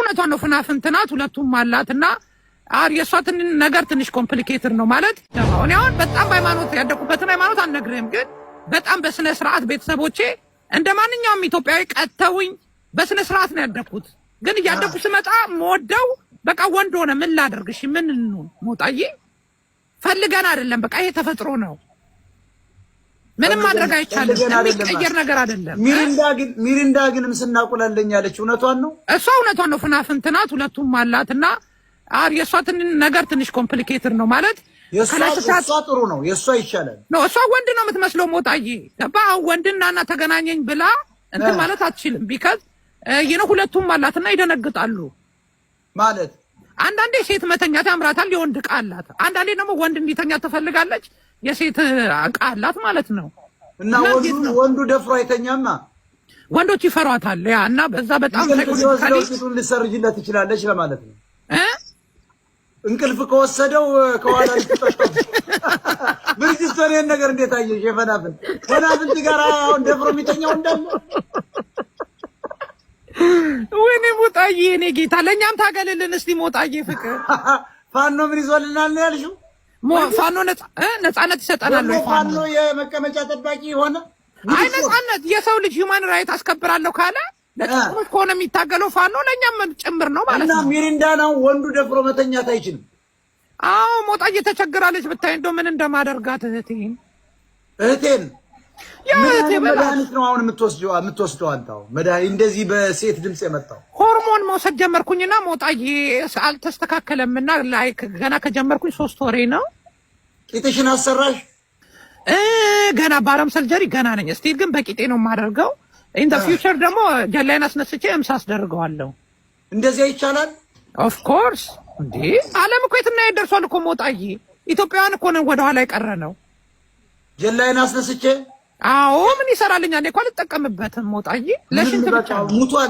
እውነቷን ነው። ፍናፍንትናት ሁለቱም አላትና የሷትን ነገር ትንሽ ኮምፕሊኬትድ ነው ማለት ነው። እኔ አሁን በጣም በሃይማኖት ያደኩበትን ሃይማኖት አልነግርህም፣ ግን በጣም በስነ ስርዓት ቤተሰቦቼ እንደ ማንኛውም ኢትዮጵያዊ ቀጥተውኝ በስነ ስርዓት ነው ያደኩት። ግን እያደኩ ስመጣ መወደው በቃ ወንድ ሆነ። ምን ላደርግሽ? ምን ሞጣዬ ፈልገን አይደለም፣ በቃ ይሄ ተፈጥሮ ነው። ምንም ማድረግ አይቻልም። የሚቀየር ነገር አይደለም። ሚሪንዳ ግን ምስናቁላለኝ ያለች እውነቷን ነው። እሷ እውነቷን ነው። ፍናፍንትናት ሁለቱም አላትና የሷትን ነገር ትንሽ ኮምፕሊኬትድ ነው ማለት የሷ ጥሩ ነው። የሷ ይሻላል ነው። እሷ ወንድ ነው የምትመስለው ሞጣዬ። ገባ? ወንድና ተገናኘኝ ብላ እንትን ማለት አትችልም። ቢካዝ ሁለቱም አላትና ይደነግጣሉ ማለት አንዳንዴ ሴት መተኛት ያምራታል፣ የወንድ ዕቃ አላት። አንዳንዴ ደግሞ ወንድ እንዲተኛ ትፈልጋለች፣ የሴት ዕቃ አላት ማለት ነው። እና ወንዱ ደፍሮ አይተኛማ። ወንዶች ይፈሯታል። ያ እና በዛ በጣም ሳይኮሎጂካሊ ልሰርጅለት ትችላለች ለማለት ነው። እንቅልፍ ከወሰደው ከኋላ ልትጠጣው ብርጅስቶን ይሄን ነገር እንዴት አየሽ? ፈናፍንት ጋር አሁን ደፍሮ የሚተኛው እንዳለ ወይኔ ሞጣዬ፣ እኔ ጌታ ለኛም ታገልልን እስቲ ሞጣዬ። ፍቅር ፋኖ ምን ይዞልናል ነው ያልሽው? ፋኖ ነፃነት ይሰጠናል ወይ? ፋኖ የመቀመጫ ጠባቂ ሆነ? አይ ነፃነት የሰው ልጅ ሂውማን ራይት አስከብራለሁ ካለ ለጥቅሞች ከሆነ የሚታገለው ፋኖ ለኛም ጭምር ነው ማለት ነው። እና ሚሪንዳ ነው ወንዱ ደፍሮ መተኛት አይችልም። አዎ ሞጣዬ ተቸግራለች ብታይ። እንደው ምን እንደማደርጋት እህቴን መድኃኒት ነው አሁን የምትወስደው አንተ? አሁን መድኃኒት እንደዚህ በሴት ድምፅ የመጣው ሆርሞን መውሰድ ጀመርኩኝና ሞጣዬ አልተስተካከለምና ላይክ ገና ከጀመርኩኝ 3 ወሬ ነው። ቂጥሽን አሰራሽ? ገና ባረም ሰርጀሪ ገና ነኝ። እስቲ ግን በቂጤ ነው የማደርገው። ኢን ዘ ፊውቸር ደግሞ ጀላይን አስነስቼ እምሳ አስደርገዋለሁ። እንደዚያ ይቻላል? ኦፍ ኮርስ። እንዴ ዓለም እኮ የትና የት ደርሷል እኮ ሞጣዬ። ኢትዮጵያውያን እኮ ነው ወደ ኋላ የቀረ ነው። ጀላይን አስነስቼ አዎ ምን ይሰራልኛል? እኔ እኮ አልጠቀምበትም ሞጣዬ። ለሽንት ብቻ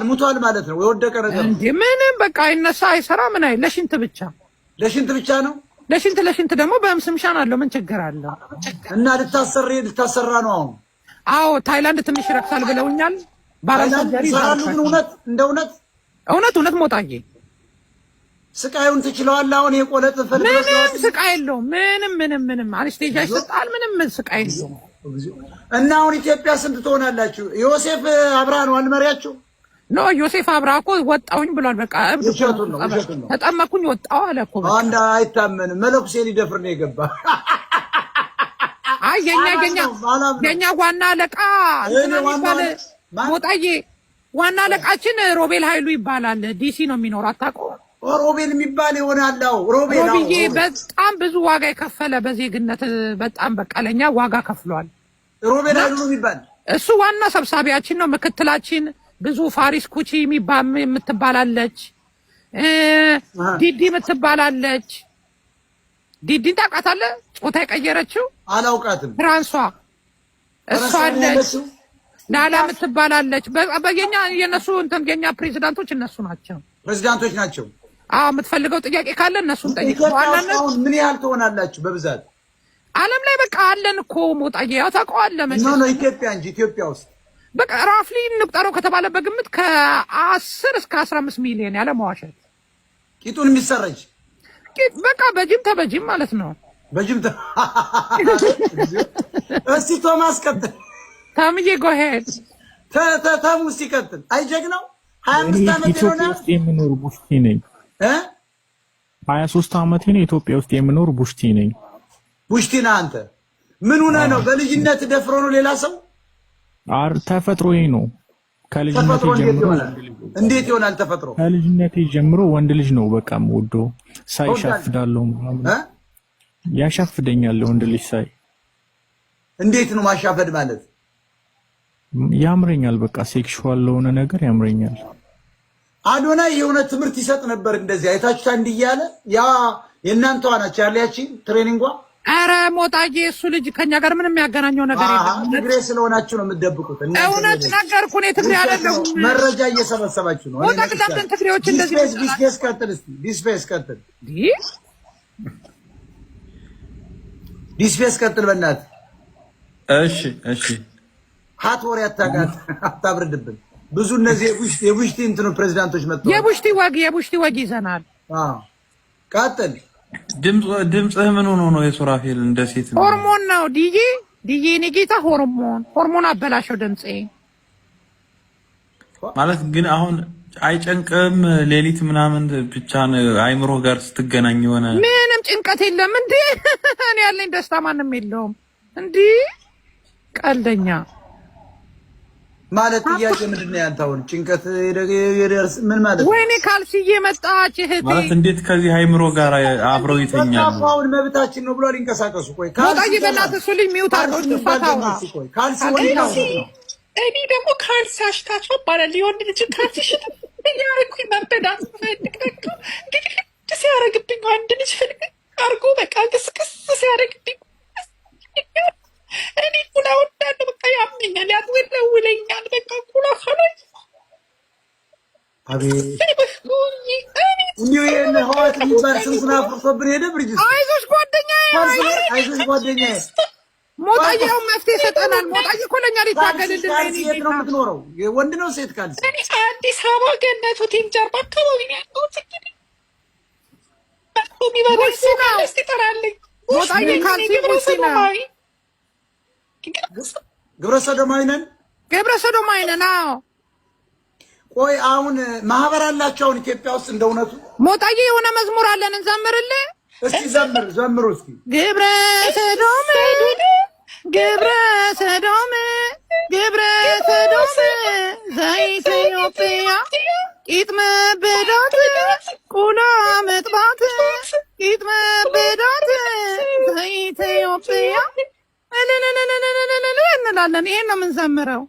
ሙቷል ማለት ነው። የወደቀ ነገር እንዴ ምንም በቃ አይነሳ አይሰራ ምን አይ ለሽንት ብቻ ነው። ለሽንት ደግሞ በምስምሻን አለው። ምን ችግር አለው? እና ልታሰራ ነው አሁን? አዎ ታይላንድ ትንሽ ይረክሳል ብለውኛል። ባራሳጀሪ ይሰራሉ። ግን እውነት ሞጣዬ ስቃዩን ትችለዋለህ? አሁን የቆለጥ ምንም ስቃይ የለውም። ምንም አነስቴዣ ይሰጣል። ምንም ስቃይ የለውም። እና አሁን ኢትዮጵያ ስንት ትሆናላችሁ? ዮሴፍ አብርሃ ነው አልመሪያችሁ? ኖ ዮሴፍ አብርሃ እኮ ወጣሁኝ ብሏል። በቃ ውሸቱን ነው። ተጠመኩኝ ወጣሁ አለ እኮ። አንድ አይታመንም። መለኩሴ ሊደፍር ነው የገባ። አይ የኛ ዋና አለቃ ሞጣዬ፣ ዋና አለቃችን ሮቤል ኃይሉ ይባላል። ዲሲ ነው የሚኖረው። አታውቀውም? ሮቤል የሚባል ይሆናል። ሮቤልዬ በጣም ብዙ ዋጋ የከፈለ በዜግነት በጣም በቃ ለኛ ዋጋ ከፍሏል። ሮቤል ኃይሉ የሚባል እሱ ዋና ሰብሳቢያችን ነው። ምክትላችን ብዙ ፋሪስ ኩቺ የምትባላለች፣ ዲዲ የምትባላለች። ዲዲን ታውቃታለህ? ጾታ የቀየረችው አላውቃትም። ትራንሷ እሷ አለች። ላላ የምትባላለች። በየኛ የነሱ እንትን የኛ ፕሬዚዳንቶች እነሱ ናቸው። ፕሬዚዳንቶች ናቸው። አዎ የምትፈልገው ጥያቄ ካለ እነሱን ጠይቅ። አሁን ምን ያህል ትሆናላችሁ በብዛት ዓለም ላይ? በቃ አለን እኮ ሞጣዬ፣ ያው ታውቀዋለህ መቼም። ኖ ኢትዮጵያ እንጂ ኢትዮጵያ ውስጥ በቃ ራፍሊ እንቁጠረው ከተባለ በግምት ከ10 እስከ 15 ሚሊዮን ያለ መዋሸት ቂጡን የሚሰረጅ በቃ በጅም ተበጅም ማለት ነው። በጅም እስቲ ቶማስ ቀጥል። ታምዬ ጎሄድ ታሙ ሲቀጥል አይጀግናው 25 ዓመት ኢትዮጵያ ውስጥ የምኖር ቡሽቲ ነኝ። 23 ዓመቴ ነው። ኢትዮጵያ ውስጥ የምኖር ቡሽቲ ነኝ። ቡሽቲ ነህ አንተ? ምን ሆነህ ነው? በልጅነት ደፍሮ ነው ሌላ ሰው? ተፈጥሮዬ ነው። ከልጅነቴ ጀምሮ እንዴት ይሆናል ተፈጥሮ? ከልጅነቴ ጀምሮ ወንድ ልጅ ነው በቃ የምወደው። ሳይሻፍዳለሁ ያሻፍደኛል ወንድ ልጅ ሳይ። እንዴት ነው ማሻፈድ ማለት? ያምረኛል በቃ ሴክሹዋል ለሆነ ነገር ያምረኛል። አዶናይ የሆነ ትምህርት ይሰጥ ነበር እንደዚህ አይታችሁታ እንዲያለ ያ የእናንተዋ ናቸው ያለያቺ ትሬኒንጓ። አረ ሞጣዬ እሱ ልጅ ከኛ ጋር ምንም የሚያገናኘው ነገር የለም። ትግሬ ስለሆናችሁ ነው የምትደብቁት። እውነት ነገርኩ እኔ ትግሬ አይደለሁም። መረጃ እየሰበሰባችሁ ነው። ሞጣ ቅዳምን ትግሬዎች እንደዚህ ዲስፔስ ቀጥል እስቲ ዲስፔስ ቀጥል ዲስፔስ ቀጥል በእናትህ። እሺ ሀት ወሬ አታብርድብን። ብዙ እነዚህ የቡሽቲ እንትኑ ፕሬዝዳንቶች መጥተዋል። የቡሽቲ ወግ ይዘናል። ቀጥል። ድምፅህ ምን ሆኖ ነው የሱራፌል እንደ ሴት ነው? ሆርሞን ነው ዲጄ እኔ ጌታ ሆርሞን አበላሸው ድምጼ ማለት ግን አሁን አይጨንቅም? ሌሊት ምናምን ብቻ አይምሮ ጋር ስትገናኝ ሆነ ምንም ጭንቀት የለም እንዴ? እኔ ያለኝ ደስታ ማንም የለውም እንዴ? ቀልደኛ ማለት ጥያቄ ምንድን ነው ያንተ? አሁን ጭንቀት ይደርስ ምን ማለት ነው? ወይኔ ካልሲዬ መጣች እህቴ። ማለት እንዴት ከዚህ አይምሮ ጋር አብረው ይተኛሉ? አሁን መብታችን ነው ብሎ ሊንቀሳቀሱ። ቆይ ካልሲ በእናትህ እሱ ልጅ ሚውት አድርጎ ፋታው ካልሲ ወይ ነው። እኔ ደግሞ ካልሲ አሽታቸው ባለ ሊሆን ልጅ ካልሲ ሽት ያረኩኝ መበዳት ፈልግ እንግዲህ ሲያረግብኝ አንድ ልጅ ፈልግ አርጎ በቃ ቅስቅስ ሲያረግብኝ እኔ ኩላ ወዳለሁ በቃ ያምኛል፣ ያትወለውለኛል በቃ ኩላ ካለኝ አቤት እንዲሁ ይሄን ህዋት የሚባል ስንቱን አፍርሶብን ሄደ። ብርጅስ አይዞሽ ጓደኛዬ ሞጣዬው መፍትሄ ሰጠናል። ሞጣዬ እኮ ለእኛ ሊታገልልን ነው። የት ነው የምትኖረው? ወንድ ነው ሴት? ካልሲ እኔ አዲስ አበባ ገነት ሆቴል ጀርባ አካባቢ ነው ያለሁት። የሚበላኝ ሰው ካለ እስኪ ጥራልኝ። ሞጣዬ ካልሲ ቡሲ ነው። ግብረ ሰዶማዊ ነን። አዎ ቆይ አሁን ማህበር አላቸው አሁን ኢትዮጵያ ውስጥ እንደ እውነቱ? ሞጣዬ የሆነ መዝሙር አለን እንዘምርልህ። እስኪ ዘምሩ እስኪ። ግብረ ሰዶም ዘኢትዮጵያ ቂጥ መበዳት ቁላ መጥባት ቂጥ መበዳት ዘኢትዮጵያ እንላለን። ይሄን ነው የምንዘምረው።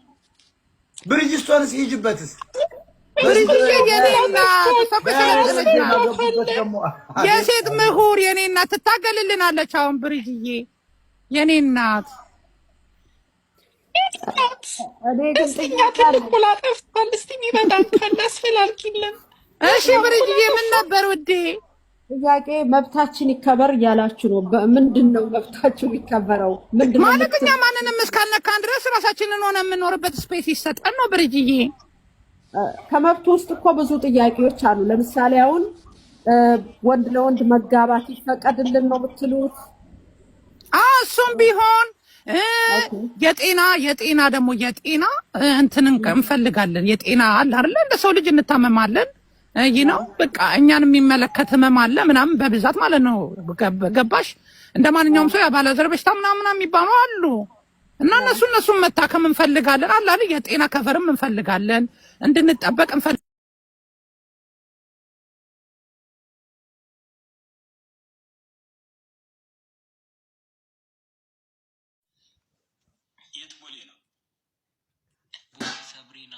ብርጅስቶንስ ይጅበትስ የሴት ምሁር የኔ እናት ትታገልልናለች። አሁን ብርጅዬ የኔ እናት እሺ ብርጅዬ ምን ነበር ውዴ ጥያቄ? መብታችን ይከበር እያላችሁ ነው። ምንድን ነው መብታችሁ የሚከበረው? ምንድን ነው ማለት? እኛ ማንንም እስካልነካን ድረስ ራሳችንን ሆነ የምንኖርበት ስፔስ ይሰጠን ነው ብርጅዬ። ከመብቱ ውስጥ እኮ ብዙ ጥያቄዎች አሉ። ለምሳሌ አሁን ወንድ ለወንድ መጋባት ይፈቀድልን ነው የምትሉት? እሱም ቢሆን የጤና ደግሞ እንትንን እንፈልጋለን። የጤና አለ አይደለ? እንደ ሰው ልጅ እንታመማለን። ይህ ነው በቃ እኛን የሚመለከት ህመም አለ ምናምን በብዛት ማለት ነው። ገባሽ? እንደ ማንኛውም ሰው ያባለዘር በሽታ ምናምን የሚባሉ አሉ እና እነሱን መታከም እንፈልጋለን። አለ አይደል? የጤና ከቨርም እንፈልጋለን እንድንጠበቅ እንፈልጋለን። ሰብሪና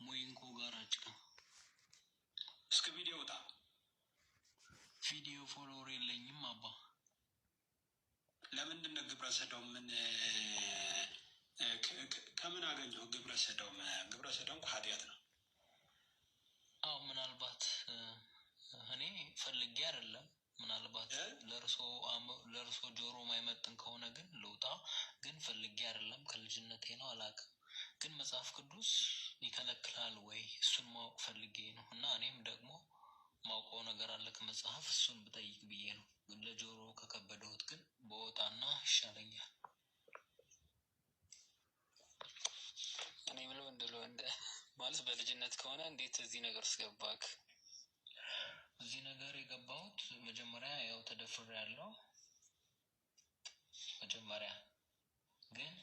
ሞይንኮ ጋራጭ እስከ ቪዲዮ ፎሎወር የለኝም አባ። ለምንድን ነው ግብረ ሰዶም ከምን አገኘሁ? ግብረ ሰዶም ኃጢአት ነው። አዎ ምናልባት እኔ ፈልጌ አይደለም። ምናልባት ለእርሶ ጆሮ ማይመጥን ከሆነ ግን ልውጣ። ግን ፈልጌ አይደለም፣ ከልጅነቴ ነው። አላውቅም ግን መጽሐፍ ቅዱስ ይከለክላል ወይ? እሱን ማወቅ ፈልጌ ነው። እና እኔም ደግሞ ማውቀው ነገር አለ ከመጽሐፍ፣ እሱን ብጠይቅ ብዬ ነው። ለጆሮ ከከበደውት ግን በወጣና ይሻለኛል። እኔ ምለው እንደ ማለት በልጅነት ከሆነ እንዴት እዚህ ነገር ስገባክ? እዚህ ነገር የገባሁት መጀመሪያ ያው ተደፍሬያለሁ። መጀመሪያ ግን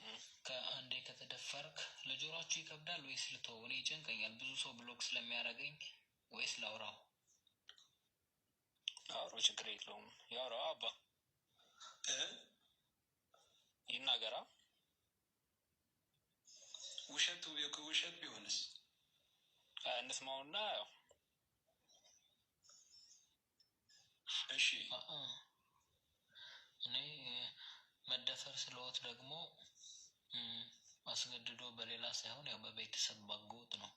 ከአንዴ ከተደፈርክ ለጆሮአችሁ ይከብዳል ወይስ ልተው? እኔ ይጨንቀኛል። ብዙ ሰው ብሎክ ስለሚያደርገኝ ወይስ ላውራው? አውሮ ችግር የለውም። ያውራው አባ ይናገራ። ውሸት ቢሆንስ? እንስማውና ያው እሺ። እኔ መደፈር ስለወት ደግሞ አስገድዶ በሌላ ሳይሆን ያው በቤተሰብ ባጎት ነው።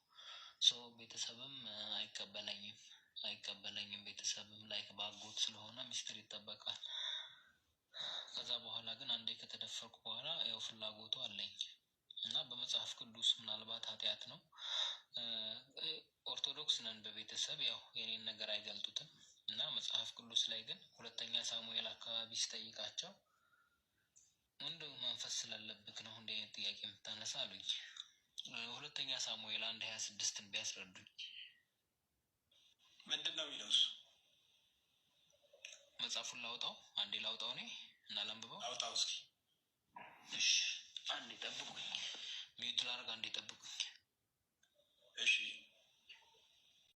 ቤተሰብም አይቀበለኝም። ቤተሰብም ላይ ባጎት ስለሆነ ሚስጥር ይጠበቃል። ከዛ በኋላ ግን አንዴ ከተደፈርኩ በኋላ ያው ፍላጎቱ አለኝ እና በመጽሐፍ ቅዱስ ምናልባት ኃጢአት ነው ኦርቶዶክስ ነን በቤተሰብ ያው የኔን ነገር አይገልጡትም እና መጽሐፍ ቅዱስ ላይ ግን ሁለተኛ ሳሙኤል አካባቢ ስጠይቃቸው እንደው መንፈስ ስላለብክ ነው እንደ አይነት ጥያቄ የምታነሳ አሉኝ። ሁለተኛ ሳሙኤል 1:26 ቢያስረዱኝ። ምንድን ነው የሚለው እሱ? መጽሐፉን ላውጣው አንዴ ላውጣው እኔ እና ላንብበው። አውጣው እስኪ